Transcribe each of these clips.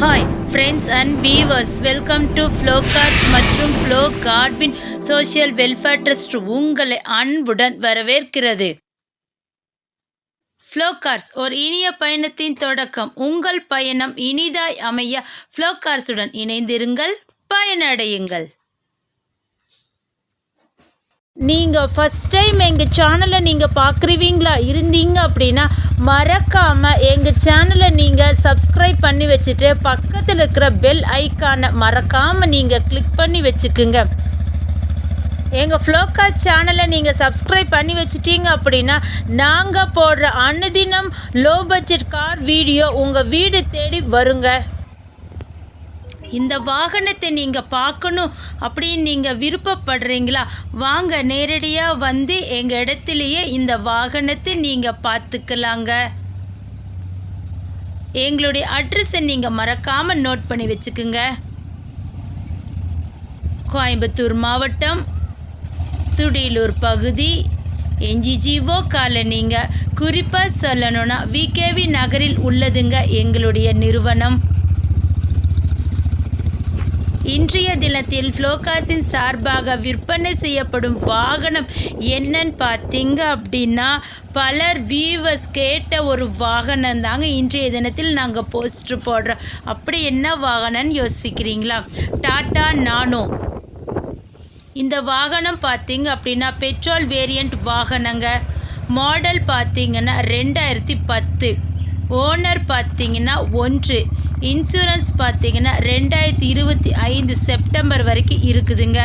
Hi friends and viewers, welcome to Flo cars மற்றும் Flo Godwin social welfare trust உங்களை அன்புடன் வரவேற்கிறது. Flow cars ஒரு இனிய பயணத்தின் தொடக்கம். உங்கள் பயணம் இனிதாய் அமைய ஃப்ளோ கார்ஸுடன் இணைந்திருங்கள், பயனடையுங்கள். நீங்கள் ஃபஸ்ட் டைம் எங்கள் சேனலை நீங்கள் பார்க்குறீங்களா இருந்தீங்க அப்படின்னா மறக்காமல் எங்கள் சேனலை நீங்கள் சப்ஸ்கிரைப் பண்ணி வச்சுட்டு பக்கத்தில் இருக்கிற பெல் ஐக்கானை மறக்காமல் நீங்கள் கிளிக் பண்ணி வச்சுக்குங்க. எங்கள் ஃப்ளோகார் சேனலை நீங்கள் சப்ஸ்கிரைப் பண்ணி வச்சிட்டீங்க அப்படின்னா நாங்கள் போடுற அனுதினம் லோ பட்ஜெட் கார் வீடியோ உங்கள் வீடு தேடி வருங்க. இந்த வாகனத்தை நீங்கள் பார்க்கணும் அப்படின்னு நீங்கள் விருப்பப்படுறீங்களா? வாங்க, நேரடியாக வந்து எங்கள் இடத்துலையே இந்த வாகனத்தை நீங்கள் பார்த்துக்கலாங்க. எங்களுடைய அட்ரஸை நீங்கள் மறக்காமல் நோட் பண்ணி வச்சுக்குங்க. கோயம்புத்தூர் மாவட்டம், துடியலூர் பகுதி, என்ஜிஓ காலனிங்க. குறிப்பாக சொல்லணும்னா விகேவி நகரில் உள்ளதுங்க எங்களுடைய நிறுவனம். இன்றைய தினத்தில் ஃப்ளோகார்ஸின் சார்பாக விற்பனை செய்யப்படும் வாகனம் என்னன்னு பார்த்தீங்க அப்படின்னா, பலர் வியூவர்ஸ் கேட்ட ஒரு வாகனம் தாங்க இன்றைய தினத்தில் நாங்கள் போஸ்டர் போடுறோம். அப்படி என்ன வாகனம்னு யோசிக்கிறீங்களா? டாடா நானோ. இந்த வாகனம் பார்த்தீங்க அப்படின்னா பெட்ரோல் வேரியண்ட் வாகனங்க. மாடல் பார்த்தீங்கன்னா 2010. ஓனர் பார்த்தீங்கன்னா 1. இன்சூரன்ஸ் பார்த்தீங்கன்னா 2025 செப்டம்பர் வரைக்கும் இருக்குதுங்க.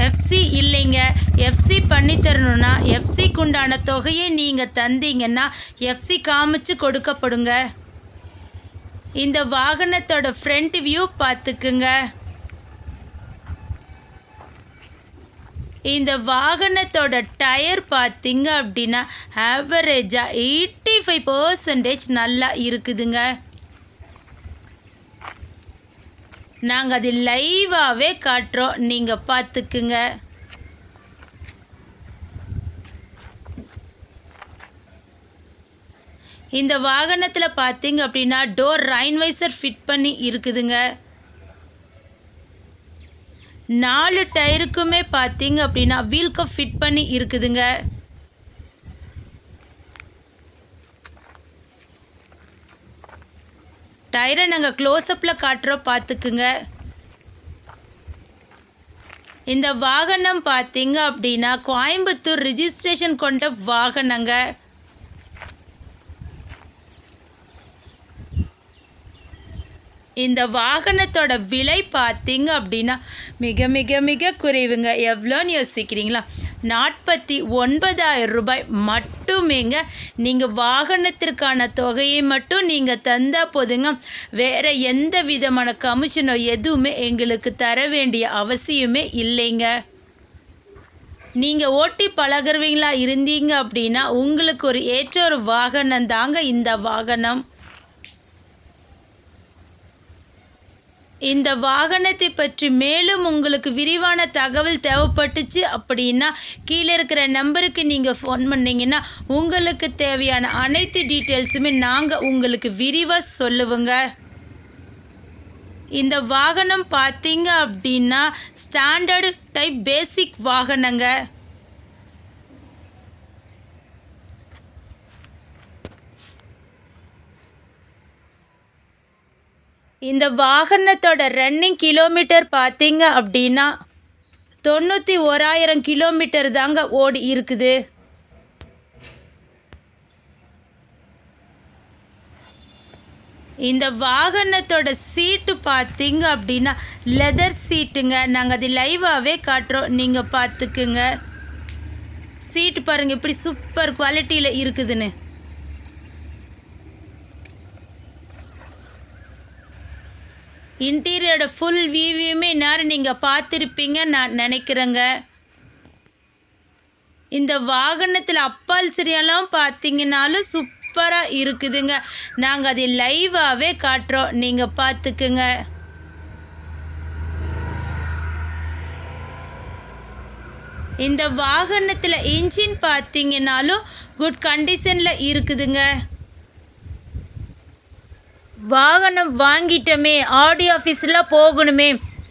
எஃப்சி இல்லைங்க. எஃப்சி பண்ணி தரணுன்னா எஃப்சிக்கு உண்டான தொகையை நீங்கள் தந்தீங்கன்னா எஃப்சி காமிச்சு கொடுக்கப்படுங்க. இந்த வாகனத்தோட ஃப்ரண்ட் வியூ பார்த்துக்குங்க. இந்த வாகனத்தோட டயர் பார்த்தீங்க அப்படின்னா ஆவரேஜாக 85% நல்லா இருக்குதுங்க. நாங்கள் அது லைவாகவே காட்டுறோம், நீங்கள் பார்த்துக்குங்க. இந்த வாகனத்தில் பார்த்தீங்க அப்படின்னா டோர் ரைன்வைசர் ஃபிட் பண்ணி இருக்குதுங்க. 4 டயருக்குமே பார்த்தீங்க அப்படின்னா வீல் கப் ஃபிட் பண்ணி இருக்குதுங்க. டயரை நாங்கள் க்ளோஸ்அப்பில் காட்டுறோம், பார்த்துக்குங்க. இந்த வாகனம் பார்த்தீங்க அப்படின்னா கோயம்புத்தூர் ரிஜிஸ்ட்ரேஷன் கொண்ட வாகனங்க. இந்த வாகனத்தோட விலை பார்த்தீங்க அப்படின்னா மிக மிக மிக குறைவுங்க. எவ்வளோன்னு யோசிக்கிறீங்களா? 49,000 ரூபாய் மட்டுமேங்க. நீங்கள் வாகனத்திற்கான தொகையை மட்டும் நீங்கள் தந்தால் போதுங்க. வேறு எந்த விதமான கமிஷனோ எதுவுமே எங்களுக்கு தர வேண்டிய அவசியமே இல்லைங்க. நீங்கள் ஓட்டி பழகுறவங்களா இருந்தீங்க அப்படின்னா உங்களுக்கு ஒரு ஏற்ற ஒரு வாகனம் தாங்க இந்த வாகனம். இந்த வாகனத்தை பற்றி மேலும் உங்களுக்கு விரிவான தகவல் தேவைப்பட்டுச்சு அப்படின்னா கீழே இருக்கிற நம்பருக்கு நீங்கள் ஃபோன் பண்ணிங்கன்னா உங்களுக்கு தேவையான அனைத்து டீட்டெயில்ஸுமே நாங்கள் உங்களுக்கு விரிவாக சொல்லுவோங்க. இந்த வாகனம் பார்த்தீங்க அப்படின்னா ஸ்டாண்டர்டு டைப் பேசிக் வாகனங்க. இந்த வாகனத்தோட ரன்னிங் கிலோமீட்டர் பார்த்தீங்க அப்படின்னா 91,000 கிலோமீட்டர் தாங்க ஓடி இருக்குது. இந்த வாகனத்தோட சீட்டு பார்த்தீங்க அப்படின்னா லெதர் சீட்டுங்க. நாங்கள் அது லைவாகவே காட்டுறோம், நீங்கள் பார்த்துக்குங்க. சீட்டு பாருங்கள் இப்படி சூப்பர் குவாலிட்டியில் இருக்குதுன்னு. இன்டீரியரோட ஃபுல் வியூவையுமே நேரம் நீங்கள் பார்த்துருப்பீங்க நான் நினைக்கிறேங்க. இந்த வாகனத்தில் அப்பால் சரியாலாம் பார்த்தீங்கன்னாலும் சூப்பராக இருக்குதுங்க. நாங்கள் அதை லைவாகவே காட்டுறோம், நீங்கள் பார்த்துக்குங்க. இந்த வாகனத்தில் இன்ஜின் பார்த்தீங்கன்னாலும் குட் கண்டிஷனில் இருக்குதுங்க. வாகனம் வாங்கிட்டோமே, ஆடி ஆஃபீஸில் போகணுமே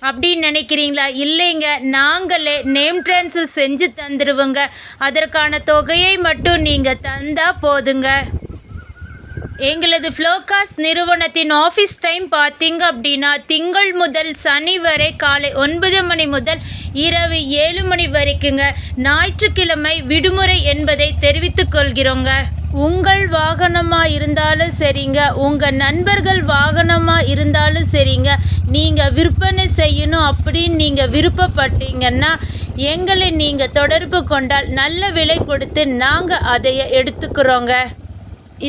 அப்படின்னு நினைக்கிறீங்களா? இல்லைங்க, நாங்களே நேம் ட்ரான்ஸ்ஃபர் செஞ்சு தந்துடுவோங்க. அதற்கான தொகையை மட்டும் நீங்கள் தந்தால் போதுங்க. எங்களது ஃப்ளோகாஸ் நிறுவனத்தின் ஆஃபீஸ் டைம் பார்த்தீங்க அப்படின்னா திங்கள் முதல் சனி வரை காலை 9 மணி முதல் இரவு 7 மணி வரைக்குங்க. ஞாயிற்றுக்கிழமை விடுமுறை என்பதை தெரிவித்துக் கொள்கிறோங்க. உங்கள் வாகனமாக இருந்தாலும் சரிங்க, உங்கள் நண்பர்கள் வாகனமாக இருந்தாலும் சரிங்க, நீங்கள் விற்பனை செய்யணும் அப்படின்னு நீங்கள் விருப்பப்பட்டீங்கன்னா எங்களை நீங்கள் தொடர்பு கொண்டால் நல்ல விலை கொடுத்து நாங்கள் அதை எடுத்துக்கிறோங்க.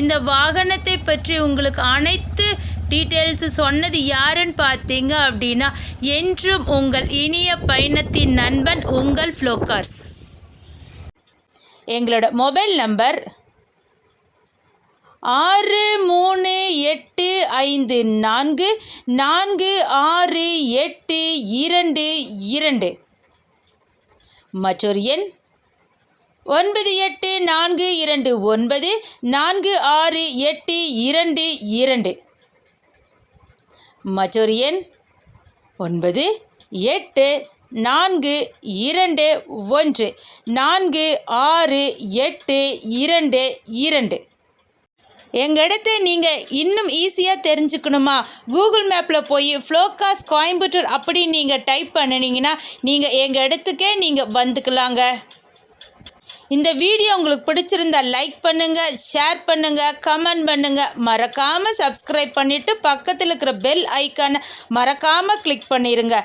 இந்த வாகனத்தை பற்றி உங்களுக்கு அனைத்து டீட்டெயில்ஸு சொன்னது யாருன்னு பார்த்தீங்க அப்படின்னா என்றும் உங்கள் இனிய பயணத்தின் நண்பன் உங்கள் ஃப்ளோகார்ஸ். எங்களோட மொபைல் நம்பர் 6845468222. மற்றொரு எண் 9842946822. மற்றொரு எண் 9842146822. எங்கள் இடத்த நீங்கள் இன்னும் ஈஸியாக தெரிஞ்சுக்கணுமா? கூகுள் மேப்பில் போய் ஃப்ளோகாஸ் கோயம்புத்தூர் அப்படி நீங்கள் டைப் பண்ணினீங்கன்னா நீங்கள் எங்கள் இடத்துக்கே நீங்கள் வந்துக்கலாங்க. இந்த வீடியோ உங்களுக்கு பிடிச்சிருந்தா லைக் பண்ணுங்கள், ஷேர் பண்ணுங்கள், கமெண்ட் பண்ணுங்கள். மறக்காமல் சப்ஸ்கிரைப் பண்ணிவிட்டு பக்கத்தில் இருக்கிற பெல் ஐக்கானை மறக்காமல் கிளிக் பண்ணிடுங்க.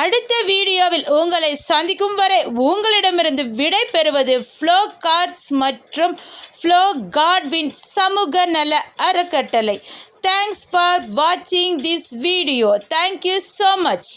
அடுத்த வீடியோவில் உங்களை சந்திக்கும் வரை உங்களிடமிருந்து விடை பெறுவது ஃப்ளோகார்ஸ் மற்றும் ஃப்ளோகார்ட்வின் சமூக நல அறக்கட்டளை. தேங்க்ஸ் ஃபார் வாட்சிங் this video. Thank you so much.